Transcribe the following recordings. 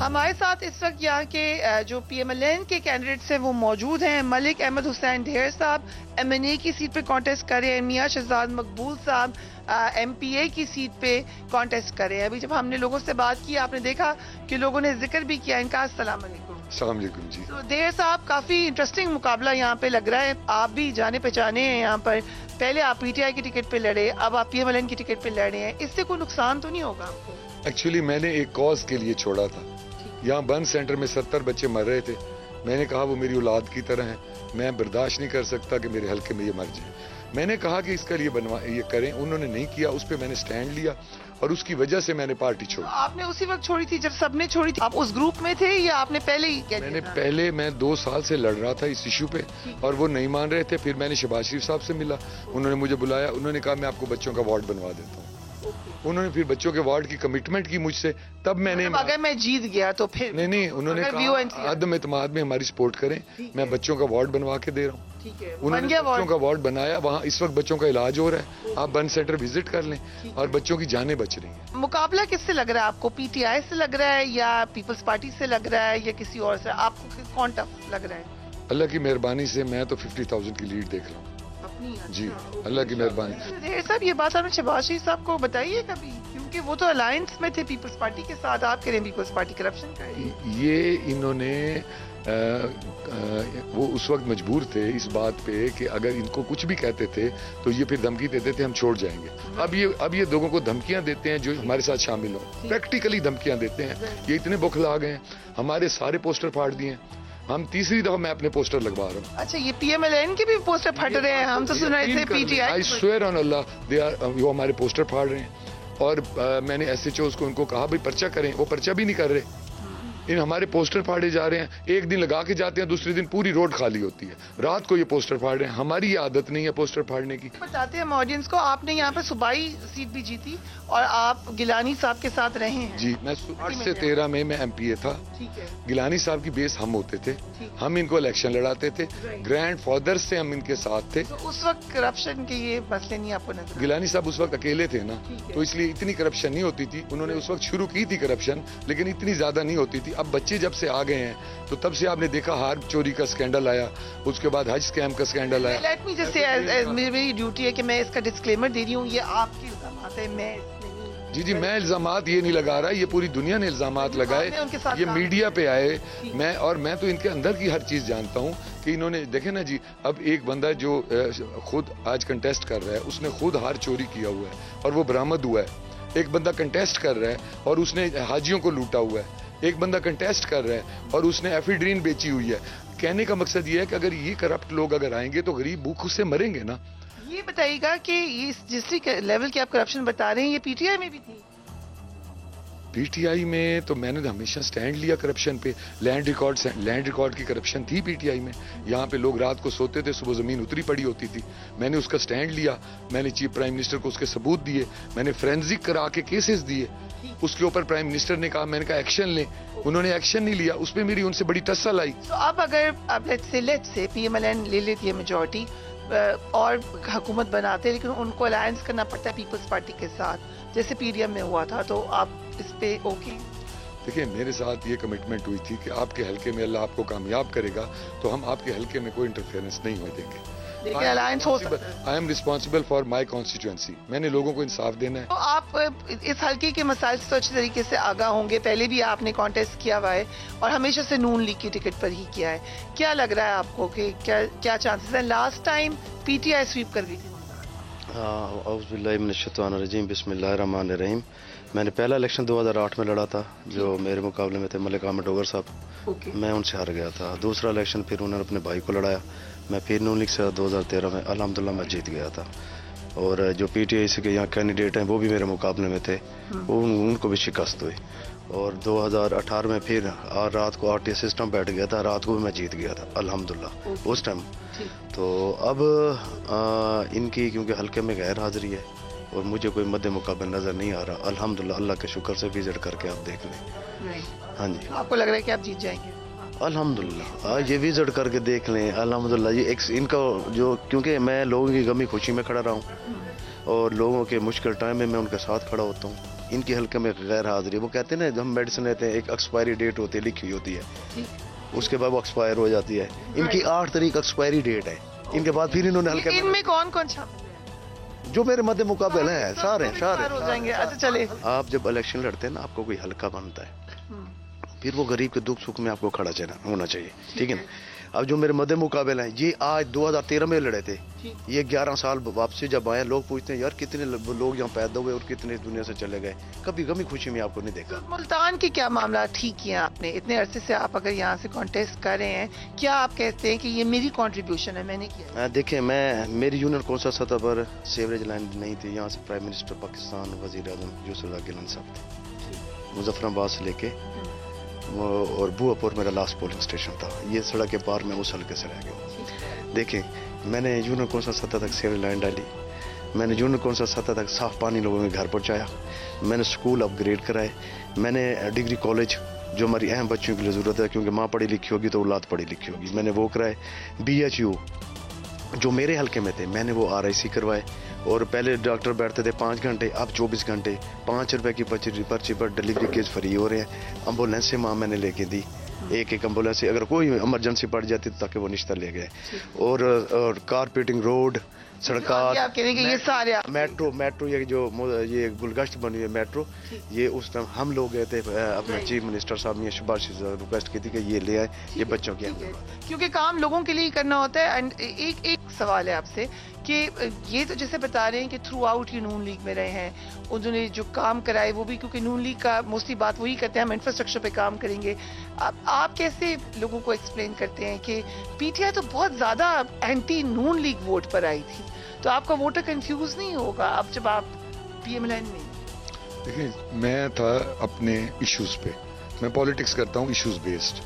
ہمارے ساتھ اس وقت یہاں کے جو پی ایم ایل این کے کینڈیڈیٹس ہیں وہ موجود ہیں. ملک احمد حسین ڈھیر صاحب MNA کی سیٹ پہ کانٹیسٹ کر رہے ہیں. میاں شہزاد مقبول صاحب MPA کی سیٹ پہ کانٹیسٹ کر رہے ہیں. ابھی جب ہم نے لوگوں سے بات کی آپ نے دیکھا کہ لوگوں نے ذکر بھی کیا ان کا. السلام علیکم. السلام علیکم جی. تو ڈھیر صاحب کافی انٹرسٹنگ مقابلہ یہاں پہ لگ رہا ہے. آپ بھی جانے پہچانے ہیں یہاں پر. پہلے آپ PTI کی ٹکٹ پہ لڑے, اب آپ PMLN کی ٹکٹ پہ لڑ رہے ہیں. اس سے کوئی نقصان تو نہیں ہوگا آپ کو؟ ایکچولی میں نے ایک کاز کے لیے چھوڑا تھا. یہاں بند سینٹر میں 70 بچے مر رہے تھے. میں نے کہا وہ میری اولاد کی طرح ہیں, میں برداشت نہیں کر سکتا کہ میرے حلقے میں یہ مر جائیں. میں نے کہا کہ اس کا لیے یہ کریں, انہوں نے نہیں کیا. اس پہ میں نے سٹینڈ لیا اور اس کی وجہ سے میں نے پارٹی چھوڑی. آپ نے اسی وقت چھوڑی تھی جب سب نے چھوڑی تھی؟ آپ اس گروپ میں تھے یا آپ نے پہلے ہی کیا؟ میں 2 سال سے لڑ رہا تھا اس ایشو پہ اور وہ نہیں مان رہے تھے. پھر میں نے شہباز شریف صاحب سے ملا, انہوں نے مجھے بلایا, انہوں نے کہا میں آپ کو بچوں کا وارڈ بنوا دیتا ہوں. انہوں نے پھر بچوں کے وارڈ کی کمٹمنٹ کی مجھ سے. تب میں نے اگر میں جیت گیا تو پھر نہیں, انہوں نے کہا عدم اعتماد میں ہماری سپورٹ کریں, میں بچوں کا وارڈ بنوا کے دے رہا ہوں. انہوں نے بچوں کا وارڈ بنایا. وہاں اس وقت بچوں کا علاج ہو رہا ہے, آپ بند سینٹر وزٹ کر لیں اور بچوں کی جانیں بچ رہی ہیں. مقابلہ کس سے لگ رہا ہے آپ کو؟ PTI سے لگ رہا ہے یا پیپلز پارٹی سے لگ رہا ہے یا کسی اور سے؟ آپ کو کون ٹف لگ رہا ہے؟ اللہ کی مہربانی سے میں تو 50,000 کی لیڈ دیکھ رہا ہوں جی, اللہ کی مہربانی. ڈھیر صاحب یہ بات آپ نے شہباز شریف صاحب کو بتائیے کبھی؟ کیونکہ وہ تو الائنس میں تھے پیپلز پارٹی کے ساتھ, آپ کہہ رہے ہیں پیپلز پارٹی کرپشن کر رہی ہے. یہ انہوں نے وہ اس وقت مجبور تھے اس بات پہ کہ اگر ان کو کچھ بھی کہتے تھے تو یہ پھر دھمکی دیتے تھے ہم چھوڑ جائیں گے. اب یہ لوگوں کو دھمکیاں دیتے ہیں جو ہمارے ساتھ شامل ہوں, پریکٹیکلی دھمکیاں دیتے ہیں. یہ اتنے بخلا گئے ہیں, ہمارے سارے پوسٹر پھاڑ دیے ہیں. ہم تیسری دفعہ میں اپنے پوسٹر لگوا رہا ہوں. اچھا, یہ PMLN کے بھی پوسٹر پھٹ رہے ہیں؟ ہم تو سن رہے تھے PTI. I swear on Allah, وہ ہمارے پوسٹر پھاڑ رہے ہیں. اور میں نے SHOs کو ان کو کہا بھائی پرچہ کریں, وہ پرچہ بھی نہیں کر رہے. ان ہمارے پوسٹر پھاڑے جا رہے ہیں. ایک دن لگا کے جاتے ہیں, دوسرے دن پوری روڈ خالی ہوتی ہے. رات کو یہ پوسٹر پھاڑ رہے ہیں. ہماری یہ عادت نہیں ہے پوسٹر پھاڑنے کی. بتاتے ہیں ہم آڈینس کو, آپ نے یہاں پہ صوبائی سیٹ بھی جیتی اور آپ گیلانی صاحب کے ساتھ رہے ہیں. جی, میں 8 سے 13 میں MPA تھا. گیلانی صاحب کی بیس ہم ہوتے تھے, ہم ان کو الیکشن لڑاتے تھے. گرینڈ فادر سے ہم ان کے ساتھ تھے. اس وقت کرپشن کے یہ مسئلے نہیں آپ کو نظر؟ گیلانی صاحب اس وقت اکیلے تھے نا, تو اس لیے اتنی کرپشن نہیں ہوتی تھی. انہوں نے اس وقت شروع کی تھی کرپشن, لیکن اتنی زیادہ نہیں ہوتی تھی. اب بچے جب سے آ گئے ہیں تو تب سے آپ نے دیکھا ہار چوری کا سکینڈل آیا, اس کے بعد حج اسکیم کا سکینڈل آیا. لیٹ می جسٹ سے میری ڈیوٹی ہے کہ میں اس کا ڈسکلیمر دے رہی ہوں, یہ آپ کے الزامات ہیں. میں جی میں الزامات یہ نہیں لگا رہا, یہ پوری دنیا نے الزامات لگائے, یہ میڈیا پہ آئے. میں تو ان کے اندر کی ہر چیز جانتا ہوں کہ انہوں نے دیکھے نا جی. اب ایک بندہ جو خود آج کنٹیسٹ کر رہا ہے, اس نے خود ہار چوری کیا ہوا ہے اور وہ برآمد ہوا ہے. ایک بندہ کنٹیسٹ کر رہا ہے اور اس نے حاجیوں کو لوٹا ہوا ہے. ایک بندہ کنٹیسٹ کر رہا ہے اور اس نے ایفیڈرین بیچی ہوئی ہے. کہنے کا مقصد یہ ہے کہ اگر یہ کرپٹ لوگ اگر آئیں گے تو غریب بھوک سے مریں گے نا. یہ بتائیے گا کہ جس لیول کی آپ کرپشن بتا رہے ہیں یہ PTI میں بھی تھی؟ PTI میں تو میں نے ہمیشہ سٹینڈ لیا کرپشن پہ. لینڈ ریکارڈ کی کرپشن تھی PTI میں. یہاں پہ لوگ رات کو سوتے تھے, صبح زمین اتری پڑی ہوتی تھی. میں نے اس کا سٹینڈ لیا, میں نے چیف پرائم منسٹر کو اس کے ثبوت دیے, میں نے فرینزک کرا کے کیسز دیے. اس کے اوپر پرائم منسٹر نے کہا, میں نے کہا ایکشن لیں, انہوں نے ایکشن نہیں لیا. اس پہ میری ان سے بڑی ٹسل آئی. تو اب اگر لیٹ سے PMLN لے لیتی ہے میجورٹی اور حکومت بناتے, لیکن ان کو الائنس کرنا پڑتا ہے پیپلز پارٹی کے ساتھ جیسے PDM میں ہوا تھا, تو آپ اس پہ اوکے؟ دیکھیں میرے ساتھ یہ کمٹمنٹ ہوئی تھی کہ آپ کے حلقے میں اللہ آپ کو کامیاب کرے گا تو ہم آپ کے حلقے میں کوئی انٹرفیئرنس نہیں ہونے دیں گے. I am responsible for my constituency. میں نے لوگوں کو انصاف دینا ہے. تو آپ اس حلقے کے مسائل سے اچھے طریقے سے آگاہ ہوں گے. پہلے بھی آپ نے کانٹیسٹ کیا ہوا ہے اور ہمیشہ سے نون لیگ کی ٹکٹ پر ہی کیا ہے. کیا لگ رہا ہے آپ کو کہ کیا چانسز ہیں؟ لاسٹ ٹائم PTI سویپ کر گئی تھی. اعوذ باللہ من الشیطان الرجیم, بسم اللہ الرحمن الرحیم. میں نے پہلا الیکشن 2008 میں لڑا تھا, جو میرے مقابلے میں تھے ملک احمد ڈوگر صاحب. میں ان سے ہار گیا تھا. دوسرا الیکشن پھر انہوں نے اپنے بھائی کو لڑایا. میں پھر نون لیگ سے 2013 میں الحمدللہ میں جیت گیا تھا. اور جو PTI سے کے یہاں کینڈیڈیٹ ہیں وہ بھی میرے مقابلے میں تھے, ان کو بھی شکست ہوئی. اور 2018 میں پھر رات کو RTI سسٹم بیٹھ گیا تھا, رات کو بھی میں جیت گیا تھا الحمدللہ اس ٹائم. تو اب ان کی کیونکہ حلقے میں غیر حاضری ہے اور مجھے کوئی مد مقابل نظر نہیں آ رہا. الحمدللہ اللہ کے شکر سے وزٹ کر کے آپ دیکھ لیں. ہاں جی, آپ کو لگ رہا ہے کہ آپ جیت جائیں گے؟ الحمدللہ یہ وزٹ کر کے دیکھ لیں. الحمدللہ یہ ان کا جو, کیونکہ میں لوگوں کی غمی خوشی میں کھڑا رہا ہوں اور لوگوں کے مشکل ٹائم میں ان کے ساتھ کھڑا ہوتا ہوں. ان کے حلقے میں غیر حاضری. وہ کہتے ہیں نا ہم میڈیسن لیتے ہیں ایک ایکسپائری ڈیٹ ہوتی ہے لکھی ہوئی ہوتی ہے, اس کے بعد وہ ایکسپائر ہو جاتی ہے. ان کی 8 تاریخ ایکسپائری ڈیٹ ہے. ان کے بعد پھر انہوں نے حلقے ان میں کون کون جو میرے مد مقابل ہیں سارے ہو جائیں گے. اچھا چلے, آپ جب الیکشن لڑتے ہیں نا آپ کو کوئی حلقہ بنتا ہے, پھر وہ غریب کے دکھ سکھ میں آپ کو کھڑا ہونا چاہیے, ٹھیک ہے نا. اب جو میرے مد مقابل ہیں یہ آج 2013 میں لڑے تھے, یہ 11 سال واپسی جب آئے لوگ پوچھتے ہیں یار کتنے لوگ یہاں پیدا ہوئے اور کتنے اس دنیا سے چلے گئے, کبھی غمی خوشی میں آپ کو نہیں دیکھا. ملتان کے کیا معاملات ٹھیک کیا آپ نے اتنے عرصے سے, آپ اگر یہاں سے کانٹیسٹ کر رہے ہیں کیا آپ کہتے ہیں کہ یہ میری کنٹریبیوشن ہے, میں نے کیا؟ دیکھیں میری یونین کونسل سطح پر سیوریج لائن نہیں تھی. یہاں سے پرائم منسٹر پاکستان وزیر اعظم یوسف راز گیلان صاحب تھے, مظفر آباد سے لے کے اور بوا پور میرا لاسٹ پولنگ اسٹیشن تھا. یہ سڑک کے پار میں اس حلقے سے رہ گیا. دیکھیں میں نے یونین کونسل سطح تک سیوریج لائن ڈالی, میں نے یونین کونسل سطح تک صاف پانی لوگوں کے گھر پہنچایا, میں نے اسکول اپ گریڈ کرائے, میں نے ڈگری کالج جو ہماری اہم بچوں کے لیے ضرورت ہے کیونکہ ماں پڑھی لکھی ہوگی تو اولاد پڑھی لکھی ہوگی, میں نے وہ کرائے. BHU جو میرے حلقے میں تھے میں نے وہ RIC کروائے, اور پہلے ڈاکٹر بیٹھتے تھے 5 گھنٹے, اب 24 گھنٹے 5 روپے کی پرچی پر ڈلیوری کیس فری ہو رہے ہیں. ایمبولینس سے ماں میں نے لے کے دی, ایک ایمبولینس سے اگر کوئی ایمرجنسی پڑ جاتی تو تاکہ وہ نشتہ لے گئے. اور کارپیٹنگ روڈ سڑکات میٹرو یہ گلگشت بنی ہے میٹرو, یہ اس ٹائم ہم لوگ گئے تھے, اپنے چیف منسٹر صاحب نے شباش ریکویسٹ کی تھی کہ یہ لے آئے یہ بچوں کے, کیونکہ کام لوگوں کے لیے کرنا ہوتا ہے. اینڈ ایک سوال ہے آپ سے کہ یہ تو جیسے بتا رہے ہیں کہ تھرو آؤٹ یہ نون لیگ میں رہے ہیں, انہوں نے جو کام کرائے وہ بھی کیونکہ نون لیگ کا موسٹلی بات وہی کرتے ہیں ہم انفراسٹرکچر پہ کام کریں گے. آپ کیسے لوگوں کو ایکسپلین کرتے ہیں کہ PTI تو بہت زیادہ اینٹی نون لیگ ووٹ پر آئی تھی, تو آپ کا ووٹر کنفیوز نہیں ہوگا اب جب آپ PMLN میں؟ دیکھیں میں تھا اپنے ایشوز پہ, میں پالیٹکس کرتا ہوں ایشوز بیسڈ.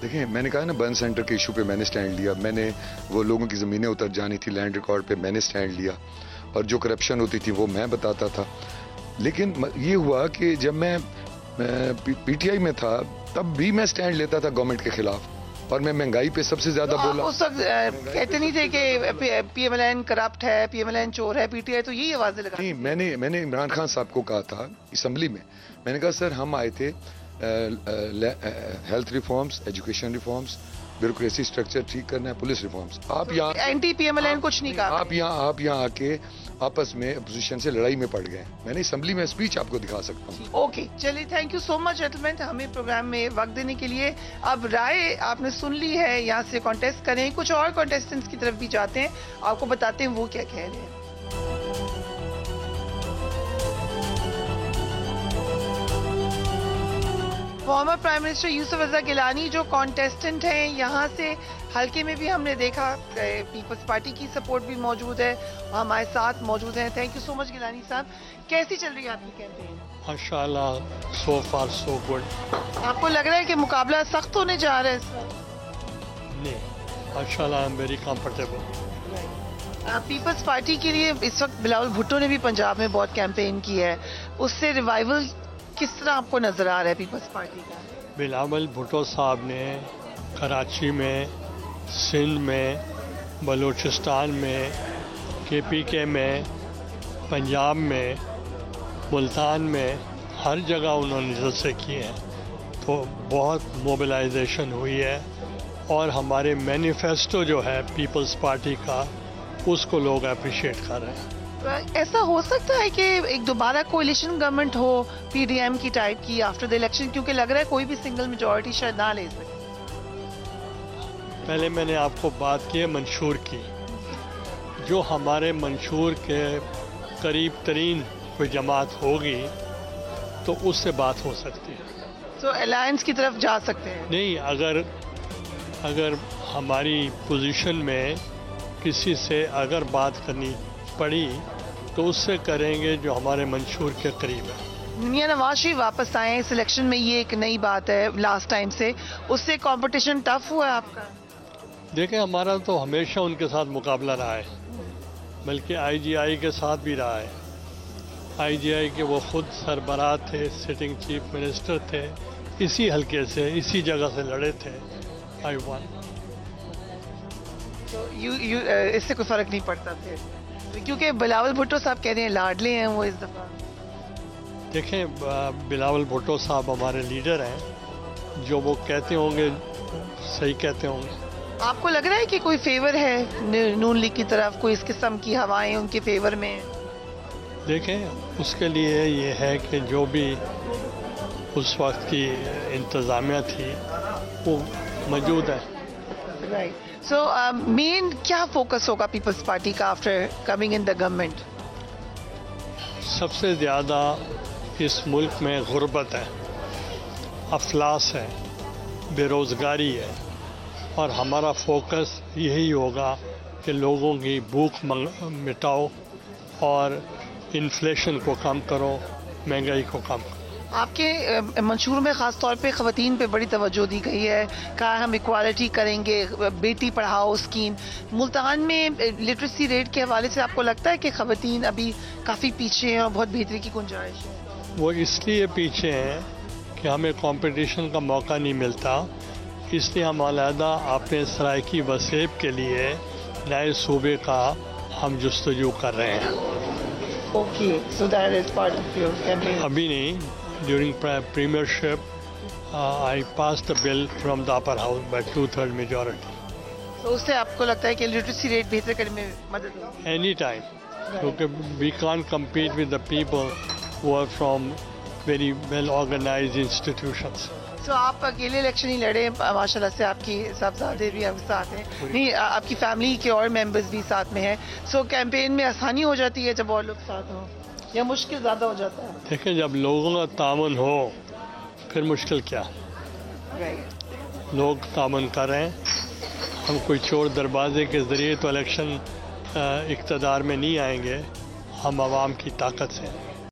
دیکھیں میں نے کہا نا برن سینٹر کے ایشو پہ میں نے سٹینڈ لیا, میں نے وہ لوگوں کی زمینیں اتر جانی تھی لینڈ ریکارڈ پہ میں نے سٹینڈ لیا, اور جو کرپشن ہوتی تھی وہ میں بتاتا تھا. لیکن یہ ہوا کہ جب میں PTI میں تھا تب بھی میں سٹینڈ لیتا تھا گورنمنٹ کے خلاف, اور میں مہنگائی پہ سب سے زیادہ بولا. اس وقت کہتے نہیں تھے کہ PMLN کرپٹ ہے, PMLN چور ہے, PTI تو یہی آوازیں لگا. نہیں, میں نے عمران خان صاحب کو کہا تھا اسمبلی میں نے کہا سر ہم آئے تھے health reforms, education reforms, bureaucracy structure ٹھیک کرنا ہے, پولیس ریفارمز. آپ یہاں اینٹی PMLN کچھ نہیں کہا, آپ یہاں آ کے آپس میں اپوزیشن سے لڑائی میں پڑ گئے. میں نے اسمبلی میں اسپیچ آپ کو دکھا سکتا ہوں. اوکے چلیے, thank you so much gentlemen ہمیں پروگرام میں وقت دینے کے لیے. اب رائے آپ نے سن لی ہے, یہاں سے کانٹیسٹ کریں, کچھ اور کانٹیسٹنٹس کی طرف بھی جاتے ہیں, آپ کو بتاتے ہیں وہ کیا کہہ رہے ہیں. فارمر پرائم منسٹر یوسف رضا گیلانی جو کانٹیسٹنٹ ہیں یہاں سے حلقے میں بھی ہم نے دیکھا پیپلز پارٹی کی سپورٹ بھی موجود ہے, ہمارے ساتھ موجود ہیں. تھینک یو سو مچ گیلانی صاحب. کیسی چل رہی ہے آپ کی کیمپین؟ ماشاءاللہ سو فار سو گڈ. آپ کو لگ رہا ہے کہ مقابلہ سخت ہونے جا رہا ہے اس وقت؟ نہیں ماشاءاللہ I am very comfortable. Peoples Party کے لیے اس وقت بلاول بھٹو نے بھی پنجاب میں بہت کیمپین کی ہے, اس سے ریوائول کس طرح آپ کو نظر آ رہا ہے پیپلز پارٹی کا؟ بلاول بھٹو صاحب نے کراچی میں, سندھ میں, بلوچستان میں, KPK میں, پنجاب میں, ملتان میں, ہر جگہ انہوں نے جلسے کیے ہیں, تو بہت موبلائزیشن ہوئی ہے. اور ہمارے مینیفیسٹو جو ہے پیپلز پارٹی کا اس کو لوگ اپریشیٹ کر رہے ہیں. ایسا ہو سکتا ہے کہ ایک دوبارہ کولیشن گورنمنٹ ہو PDM کی ٹائپ کی آفٹر دی الیکشن, کیونکہ لگ رہا ہے کوئی بھی سنگل میجورٹی شاید نہ لے سکے. پہلے میں نے آپ کو بات کی ہے منشور کی, جو ہمارے منشور کے قریب ترین کوئی جماعت ہوگی تو اس سے بات ہو سکتی ہے. تو الائنس کی طرف جا سکتے ہیں؟ نہیں, اگر ہماری پوزیشن میں کسی سے اگر بات کرنی پڑی تو اس سے کریں گے جو ہمارے منشور کے قریب ہے. میاں نواز شریف واپس آئے اس الیکشن میں, یہ ایک نئی بات ہے لاسٹ ٹائم سے, اس سے کمپٹیشن ٹف ہوا ہے آپ کا؟ دیکھیں ہمارا تو ہمیشہ ان کے ساتھ مقابلہ رہا ہے, بلکہ IGI کے ساتھ بھی رہا ہے. IGI کے وہ خود سربراہ تھے, سٹنگ چیف منسٹر تھے, اسی حلقے سے اسی جگہ سے لڑے تھے. I won. اس سے کوئی فرق نہیں پڑتا پھر, کیونکہ بلاول بھٹو صاحب کہہ رہے ہیں لاڈلے ہیں وہ اس دفعہ. دیکھیں بلاول بھٹو صاحب ہمارے لیڈر ہیں, جو وہ کہتے ہوں گے صحیح کہتے ہوں گے. آپ کو لگ رہا ہے کہ کوئی فیور ہے نون لیگ کی طرف, کوئی اس قسم کی ہوائیں ان کے فیور میں؟ دیکھیں اس کے لیے یہ ہے کہ جو بھی اس وقت کی انتظامیہ تھی وہ موجود ہے. رائٹ. سو مین کیا فوکس ہوگا پیپلز پارٹی کا after coming in the government? سب سے زیادہ اس ملک میں غربت ہے, افلاس ہے, بے روزگاری ہے, اور ہمارا فوکس یہی ہوگا کہ لوگوں کی بھوک مٹاؤ اور انفلیشن کو کم کرو, مہنگائی کو کم کرو. آپ کے منشور میں خاص طور پہ خواتین پہ بڑی توجہ دی گئی ہے, کہا ہم ایکوالٹی کریں گے, بیٹی پڑھاؤ اسکیم. ملتان میں لٹریسی ریٹ کے حوالے سے آپ کو لگتا ہے کہ خواتین ابھی کافی پیچھے ہیں اور بہت بہتری کی گنجائش ہے؟ وہ اس لیے پیچھے ہیں کہ ہمیں کمپٹیشن کا موقع نہیں ملتا, اس لیے ہم علیحدہ اپنے سرائیکی وسیب کے لیے نئے صوبے کا ہم جستجو کر رہے ہیں. Okay, so that is part of your campaign. ابھی نہیں, during premiership I pass the bill from the upper house by 2/3 majority. تو اس سے آپ کو لگتا ہے کہ لٹریسی ریٹ بہتر کرنے میں مدد ہوگی؟ اینی ٹائم, کیونکہ we can compete with the people who are from very well organised institutions. تو آپ اکیلے الیکشن ہی لڑے, ماشاء اللہ سے آپ کی صاحبزادے بھی آپ کے ساتھ ہیں, نہیں آپ کی فیملی کے اور ممبرز بھی ساتھ میں ہیں. سو کیمپین میں آسانی ہو جاتی ہے جب اور لوگ ساتھ ہوں, یا مشکل زیادہ ہو جاتا ہے؟ دیکھیں جب لوگوں کا تعاون ہو پھر مشکل کیا, لوگ تعاون کر رہے ہیں. ہم کوئی چور دروازے کے ذریعے تو الیکشن اقتدار میں نہیں آئیں گے, ہم عوام کی طاقت سے.